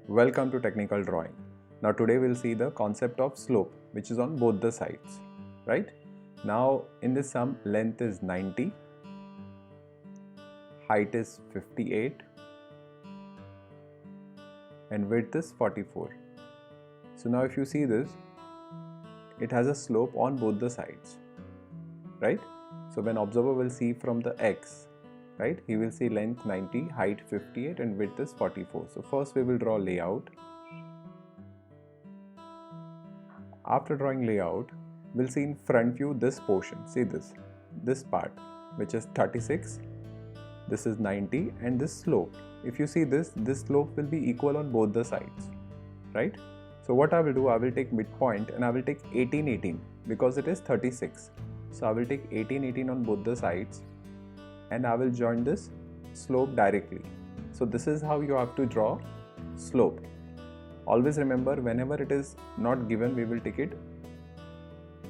Welcome to Technical Drawing. Now today we'll see the concept of slope, which is on both the sides, right? Now in this sum, length is 90, height is 58 and width is 44. So now if you see this, it has a slope on both the sides, right? So when observer will see from the X, right, he will see length 90, height 58 and width is 44. So first we will draw layout. After drawing layout, we'll see in front view this portion. See this part, which is 36, this is 90 and this slope. If you see this slope will be equal on both the sides, right? So what I will do, I will take midpoint and I will take 18, 18 because it is 36. So I will take 18, 18 on both the sides and I will join this slope directly. So this is how you have to draw slope. Always remember, whenever it is not given, we will take it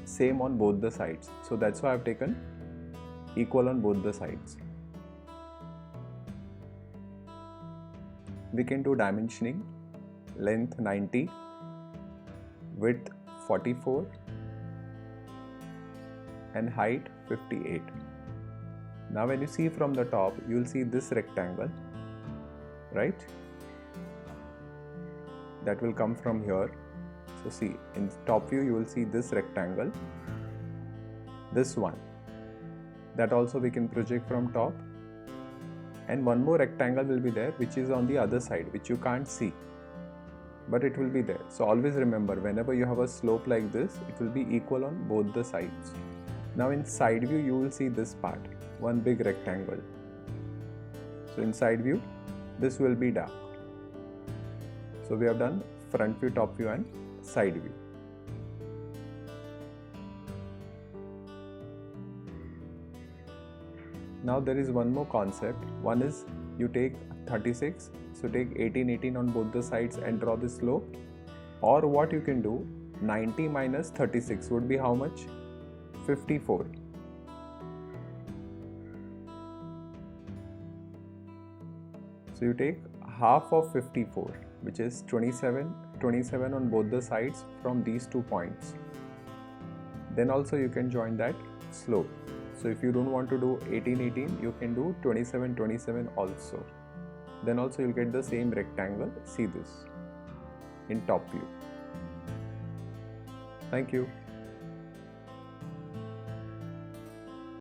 same on both the sides. So that's why I have taken equal on both the sides. We can do dimensioning. Length 90, width 44 and height 58. Now when you see from the top, you will see this rectangle, right? That will come from here. So see, in top view you will see this rectangle, this one, that also we can project from top, and one more rectangle will be there which is on the other side, which you can't see, but it will be there. So always remember, whenever you have a slope like this, it will be equal on both the sides. Now in side view you will see this part, one big rectangle. So in side view, this will be dark. So we have done front view, top view and side view. Now there is one more concept. One is you take 36, so take 18, 18 on both the sides and draw the slope. Or what you can do, 90 minus 36 would be how much? 54. So you take half of 54, which is 27 on both the sides from these 2 points. Then also you can join that slope. So if you don't want to do 18, 18, you can do 27, 27 also. Then also you'll get the same rectangle. See this in top view. Thank you.